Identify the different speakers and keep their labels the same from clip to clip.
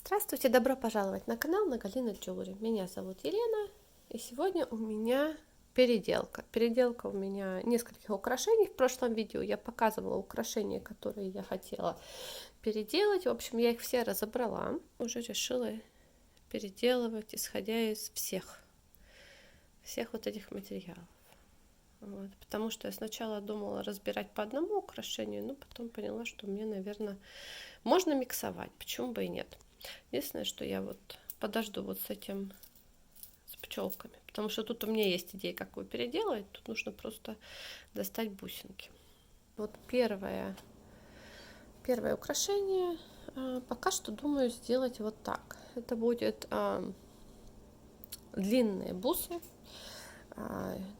Speaker 1: Здравствуйте, добро пожаловать на канал на Галина Джулери. Меня зовут Елена, и сегодня у меня переделка. Переделка у меня нескольких украшений. В прошлом видео я показывала украшения, которые я хотела переделать. В общем, я их все разобрала. Уже решила переделывать, исходя из всех вот этих материалов. Вот, потому что я сначала думала разбирать по одному украшению, но потом поняла, что мне, наверное, можно миксовать, почему бы и нет. Единственное, что я вот подожду вот с этим, с пчелками, потому что тут у меня есть идея, как его переделать. Тут нужно просто достать бусинки. Вот первое украшение. Пока что думаю сделать вот так. Это будет длинные бусы,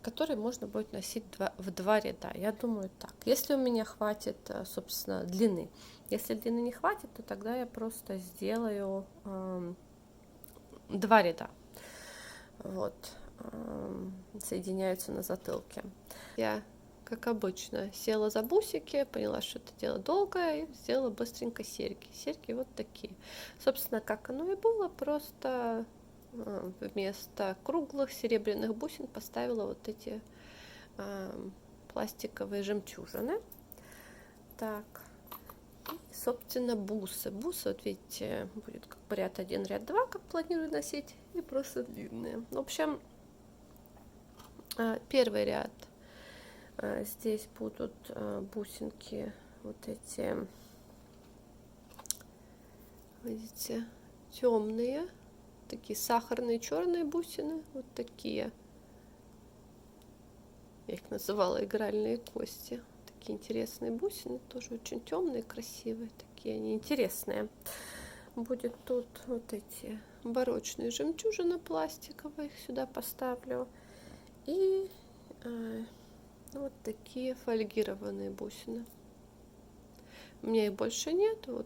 Speaker 1: которые можно будет носить в два ряда. Я думаю так. Если у меня хватит, собственно, длины. Если длины не хватит, то тогда я просто сделаю два ряда. Вот. Соединяются на затылке. Я, как обычно, села за бусики, поняла, что это дело долгое, и сделала быстренько серьги. Серьги вот такие. Собственно, как оно и было, просто вместо круглых серебряных бусин поставила вот эти пластиковые жемчужины. Так, и, собственно, бусы. Бусы, вот видите, будет как бы ряд 1, ряд 2, как планирую носить, и просто длинные. В общем, первый ряд. Здесь будут бусинки вот эти, видите, темные. Такие сахарные черные бусины, вот такие. Я их называла игральные кости. Такие интересные бусины, тоже очень темные, красивые, такие они интересные. Будет тут вот эти барочные жемчужины пластиковые, их сюда поставлю. И вот такие фольгированные бусины. У меня их больше нет, вот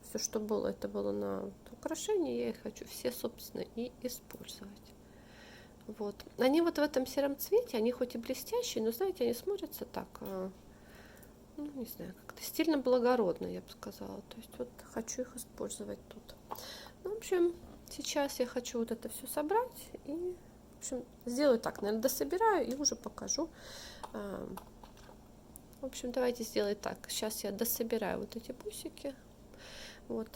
Speaker 1: все, что было, это было на украшение, я их хочу все, собственно, и использовать. Вот. Они вот в этом сером цвете, они хоть и блестящие, но, знаете, они смотрятся так, ну, не знаю, как-то стильно благородно, я бы сказала. То есть вот хочу их использовать тут. Ну, в общем, сейчас я хочу вот это все собрать и, в общем, сделаю так, наверное, дособираю и уже покажу. В общем, давайте сделаем так. Сейчас я дособираю вот эти бусики. Вот.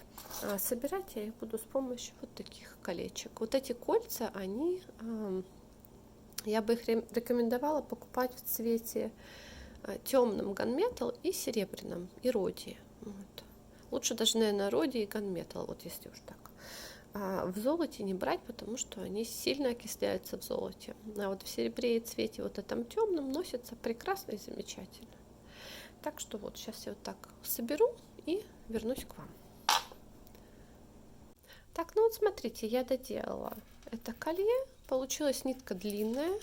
Speaker 1: А собирать я их буду с помощью вот таких колечек. Вот эти кольца, они, я бы их рекомендовала покупать в цвете темном ганметал и серебряном, и родии. Вот. Лучше даже, наверное, родии и ганметал, вот если уж так. В золоте не брать, потому что они сильно окисляются в золоте. А вот в серебре и цвете вот этом темном носятся прекрасно и замечательно. Так что вот сейчас я вот так соберу и вернусь к вам. Так, ну вот смотрите, я доделала это колье. Получилась нитка длинная.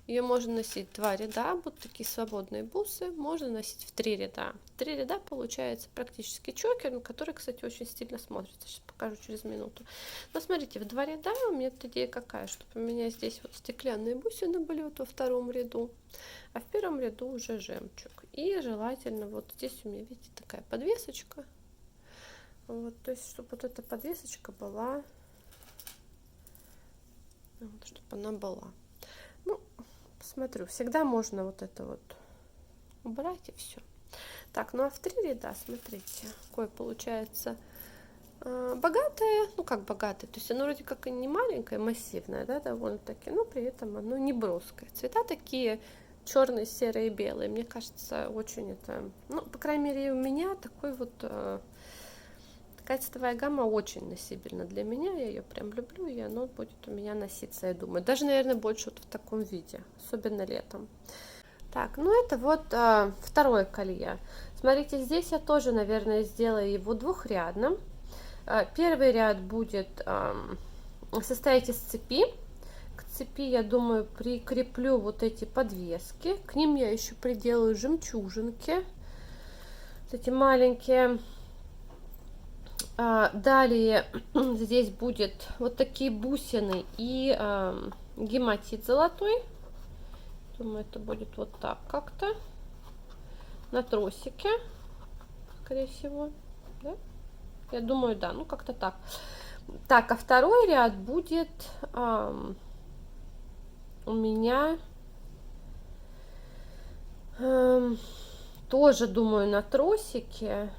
Speaker 1: Ее можно носить в 2 ряда, будут такие свободные бусы. Можно носить в 3 ряда. 3 ряда получается практически чокер, который, кстати, очень стильно смотрится. Сейчас покажу через минуту. Но смотрите, в 2 ряда у меня тут идея какая, чтобы у меня здесь вот стеклянные бусины были вот во 2 ряду, а в 1 ряду уже жемчуг. И желательно вот здесь у меня, видите, такая подвесочка. Вот, то есть, чтобы вот эта подвесочка была, вот, чтобы она была. Ну, посмотрю, всегда можно вот это вот убрать и все. Так, ну а в 3 ряда, смотрите, какое получается богатое, ну как богатое, то есть оно вроде как и не маленькое, массивное, да, довольно-таки, но при этом оно не броское. Цвета такие черные, серые, белые. Мне кажется, очень это, ну, по крайней мере, у меня такой вот такая цветовая гамма очень носибельна для меня, я ее прям люблю, и оно будет у меня носиться, я думаю. Даже, наверное, больше вот в таком виде, особенно летом. Так, ну это вот второе колье. Смотрите, здесь я тоже, наверное, сделаю его двухрядным. Первый ряд будет состоять из цепи. К цепи, я думаю, прикреплю вот эти подвески. К ним я еще приделаю жемчужинки. Вот эти маленькие. Далее здесь будет вот такие бусины и гематит золотой. Думаю, это будет вот так как-то. На тросике, скорее всего. Да? Я думаю, да, ну как-то так. Так, а второй ряд будет у меня тоже, думаю, на тросике,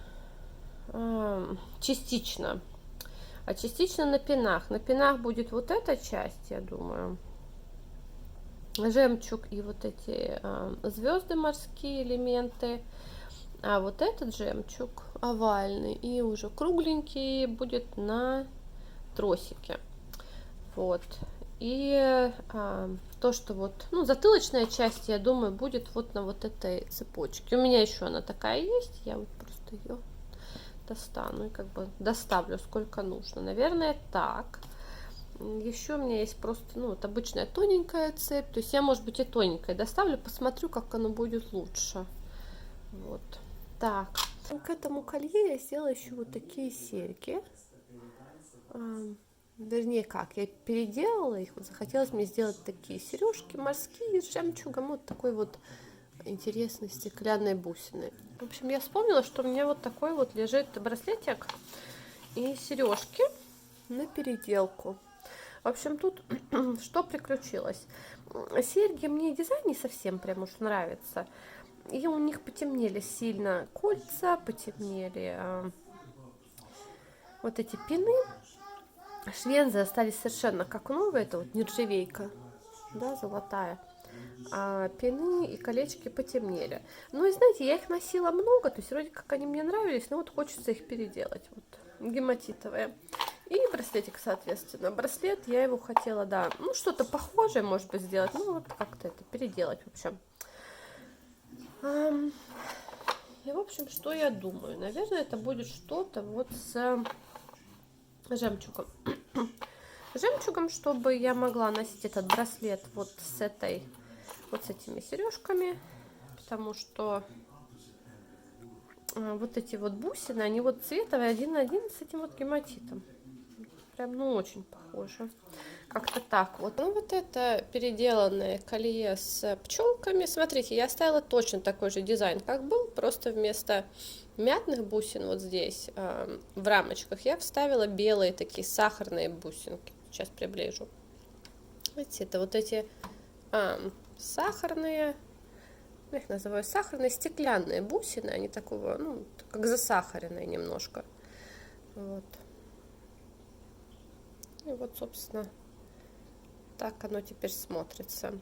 Speaker 1: частично, а частично на пинах. На пинах будет вот эта часть, я думаю, жемчуг и вот эти звезды морские элементы, а вот этот жемчуг овальный и уже кругленький будет на тросике. Вот. И то, что вот, ну, затылочная часть, я думаю, будет вот на вот этой цепочке. У меня еще она такая есть, я вот просто ее достану и как бы доставлю сколько нужно. Наверное, так. Еще у меня есть просто, ну, вот обычная тоненькая цепь. То есть я, может быть, и тоненькая доставлю, посмотрю, как оно будет лучше. Вот. Так. К этому колье я сделала еще вот такие серьги. Вернее, как, я переделала их, вот захотелось мне сделать такие сережки морские с жемчугом, вот такой вот интересной стеклянной бусиной. В общем, я вспомнила, что у меня вот такой вот лежит браслетик и сережки на переделку. В общем, тут что приключилось. Серьги, мне дизайн не совсем прям уж нравится. И у них потемнели сильно кольца, потемнели вот эти пины. Швензы остались совершенно как новые, это вот нержавейка, да, золотая. А пины и колечки потемнели. Ну и знаете, я их носила много, то есть вроде как они мне нравились, но вот хочется их переделать. Вот гематитовые. И браслетик, соответственно. Браслет я его хотела, да, ну что-то похожее, может быть, сделать. Ну вот как-то это переделать, в общем. И, в общем, что я думаю? Наверное, это будет что-то вот с жемчугом. Жемчугом, чтобы я могла носить этот браслет вот с этой, вот с этими сережками, потому что вот эти вот бусины, они вот цветовые один на один с этим вот гематитом. Прям, ну, очень похоже. Как-то так вот. Ну, вот это переделанное колье с пчелками. Смотрите, я оставила точно такой же дизайн, как был, просто вместо мятных бусин вот здесь в рамочках я вставила белые такие сахарные бусинки. Сейчас приближу. Видите, это вот эти сахарные, я их называю сахарные стеклянные бусины, они такого, ну, как засахаренные немножко. Вот. И вот, собственно, так оно теперь смотрится.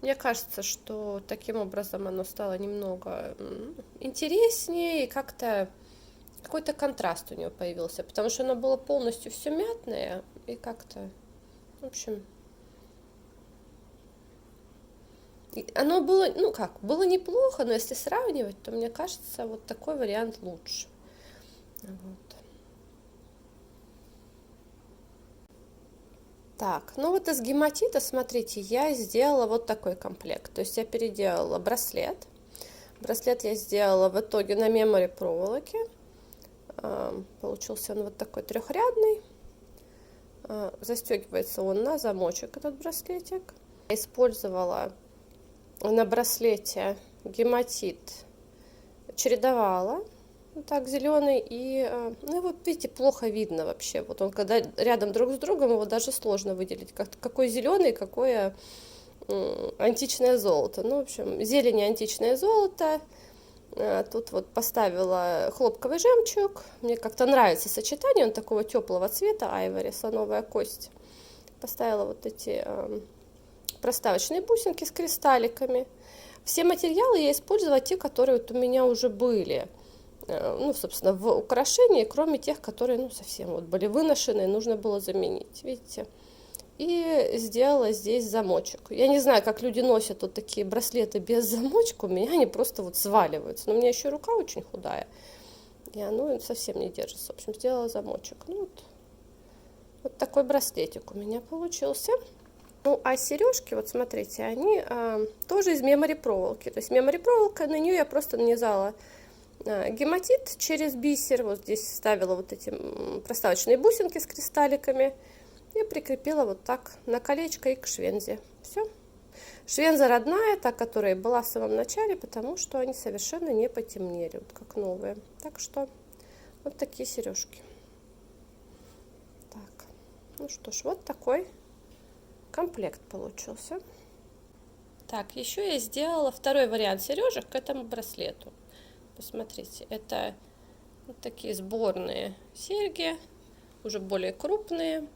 Speaker 1: Мне кажется, что таким образом оно стало немного интереснее, и как-то какой-то контраст у него появился, потому что оно было полностью все мятное, и как-то, в общем, оно было, ну как, было неплохо, но если сравнивать, то мне кажется, вот такой вариант лучше. Вот. Так, ну вот из гематита, смотрите, я сделала вот такой комплект. То есть я переделала браслет. Браслет я сделала в итоге на мемори проволоке. Получился он вот такой трехрядный. Застегивается он на замочек, этот браслетик. Я использовала на браслете гематит, чередовала. Вот так, зеленый и, ну, вот видите, плохо видно вообще. Вот он, когда рядом друг с другом, его даже сложно выделить, какой зеленый, какое античное золото. Ну, в общем, зелень и античное золото. Тут вот поставила хлопковый жемчуг. Мне как-то нравится сочетание, он такого теплого цвета, айвори, слоновая кость. Поставила вот эти проставочные бусинки с кристалликами. Все материалы я использовала те, которые вот у меня уже были. Ну, собственно, в украшении, кроме тех, которые, ну, совсем вот были выношенные, нужно было заменить, видите. И сделала здесь замочек. Я не знаю, как люди носят вот такие браслеты без замочка, у меня они просто вот сваливаются. Но у меня еще рука очень худая, и оно совсем не держится. В общем, сделала замочек. Ну, вот такой браслетик у меня получился. Ну, а сережки, вот смотрите, они тоже из мемори проволоки. То есть мемори проволока, на нее я просто нанизала гематит через бисер. Вот здесь ставила вот эти проставочные бусинки с кристалликами и прикрепила вот так на колечко и к швензе. Все. Швенза родная, та, которая была в самом начале, потому что они совершенно не потемнели, вот как новые. Так что вот такие сережки. Так. Ну что ж, вот такой комплект получился. Так, еще я сделала второй вариант сережек к этому браслету. Посмотрите, это вот такие сборные серьги, уже более крупные,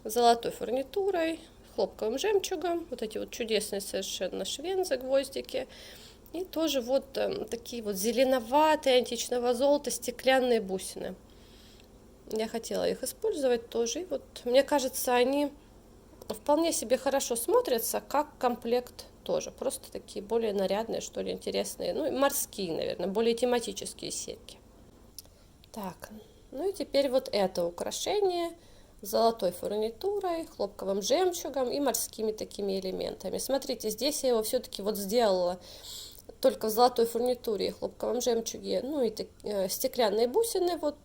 Speaker 1: с золотой фурнитурой, хлопковым жемчугом, вот эти вот чудесные совершенно швензы, гвоздики, и тоже вот такие вот зеленоватые античного золота стеклянные бусины. Я хотела их использовать тоже, и вот мне кажется, они вполне себе хорошо смотрятся, как комплект тоже, просто такие более нарядные, что ли, интересные, ну и морские, наверное, более тематические серьги. Так, ну и теперь вот это украшение с золотой фурнитурой, хлопковым жемчугом и морскими такими элементами. Смотрите, здесь я его все-таки вот сделала только в золотой фурнитуре и хлопковом жемчуге, ну и стеклянные бусины, вот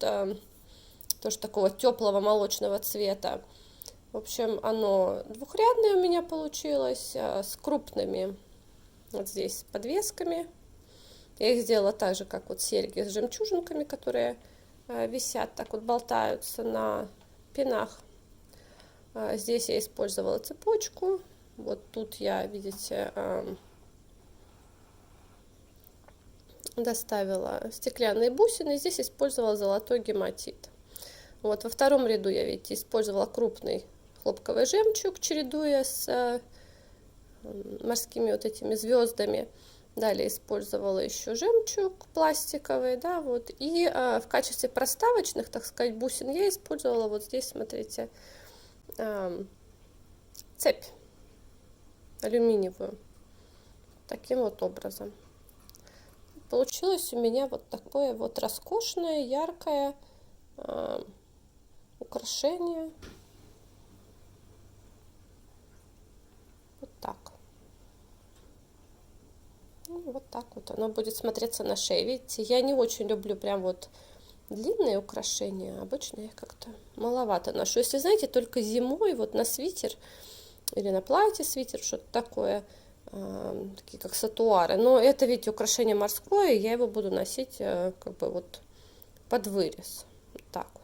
Speaker 1: тоже такого теплого молочного цвета. В общем, оно двухрядное у меня получилось, с крупными вот здесь подвесками. Я их сделала так же, как вот серьги с жемчужинками, которые висят, так вот болтаются на пинах. Здесь я использовала цепочку. Вот тут я, видите, доставила стеклянные бусины. Здесь использовала золотой гематит. Вот во втором ряду я, видите, использовала крупный хлопковый жемчуг, чередуя с морскими вот этими звездами. Далее использовала еще жемчуг пластиковый, да, вот. И в качестве проставочных, так сказать, бусин я использовала вот здесь, смотрите, цепь алюминиевую. Таким вот образом. Получилось у меня вот такое вот роскошное, яркое украшение. Вот так. Ну, вот так вот оно будет смотреться на шее. Видите, я не очень люблю прям вот длинные украшения. Обычно я их как-то маловато ношу. Если, знаете, только зимой вот на свитер или на платье свитер, что-то такое, такие как сатуары. Но это, видите, украшение морское, я его буду носить как бы вот под вырез. Вот так вот.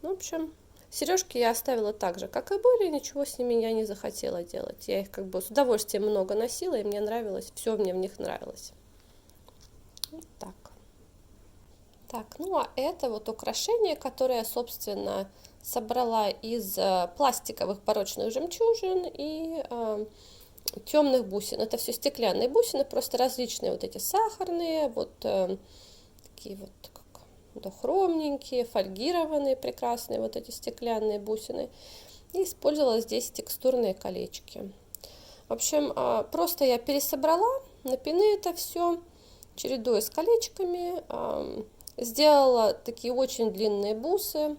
Speaker 1: Ну, в общем, сережки я оставила так же, как и были, ничего с ними я не захотела делать. Я их как бы с удовольствием много носила, и мне нравилось, все мне в них нравилось. Вот так. Так, ну а это вот украшение, которое я, собственно, собрала из пластиковых порочных жемчужин и темных бусин. Это все стеклянные бусины, просто различные вот эти сахарные, вот такие вот как дохромненькие, фольгированные, прекрасные вот эти стеклянные бусины. И использовала здесь текстурные колечки. В общем, просто я пересобрала на пины это все, чередуя с колечками. Сделала такие очень длинные бусы.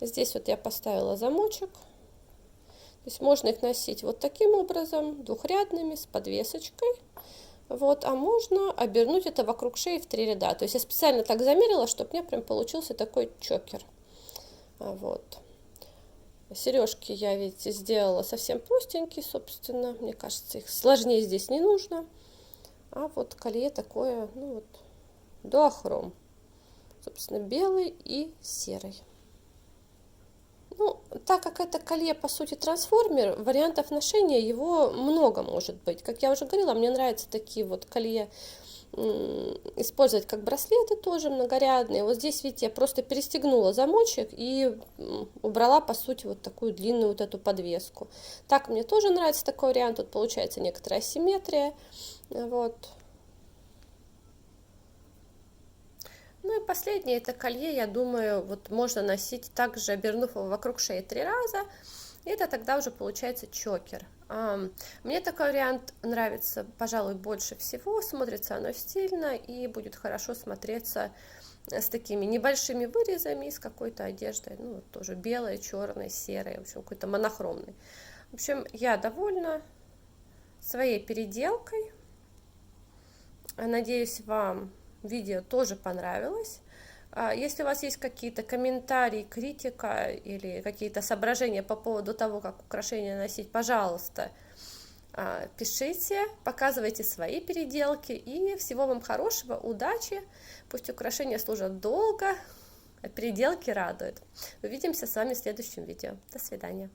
Speaker 1: Здесь вот я поставила замочек. То есть можно их носить вот таким образом, двухрядными, с подвесочкой. Вот, а можно обернуть это вокруг шеи в 3 ряда. То есть я специально так замерила, чтобы у меня прям получился такой чокер. Вот. Сережки я, видите, сделала совсем простенькие, собственно. Мне кажется, их сложнее здесь не нужно. А вот колье такое, ну вот, дуохром. Собственно, белый и серый. Ну, так как это колье, по сути, трансформер, вариантов ношения его много может быть. Как я уже говорила, мне нравятся такие вот колье использовать как браслеты тоже многорядные. Вот здесь, видите, я просто перестегнула замочек и убрала, по сути, вот такую длинную вот эту подвеску. Так мне тоже нравится такой вариант. Тут получается некоторая асимметрия. Вот. Ну и последнее, это колье, я думаю, вот можно носить также, обернув его вокруг шеи 3 раза. И это тогда уже получается чокер. Мне такой вариант нравится, пожалуй, больше всего. Смотрится оно стильно и будет хорошо смотреться с такими небольшими вырезами, с какой-то одеждой, ну, вот тоже белой, черной, серой, в общем, какой-то монохромной. В общем, я довольна своей переделкой. Надеюсь, вам видео тоже понравилось. Если у вас есть какие-то комментарии, критика или какие-то соображения по поводу того, как украшения носить, пожалуйста, пишите, показывайте свои переделки. И всего вам хорошего, удачи. Пусть украшения служат долго Переделки радуют. Увидимся с вами в следующем видео. До свидания.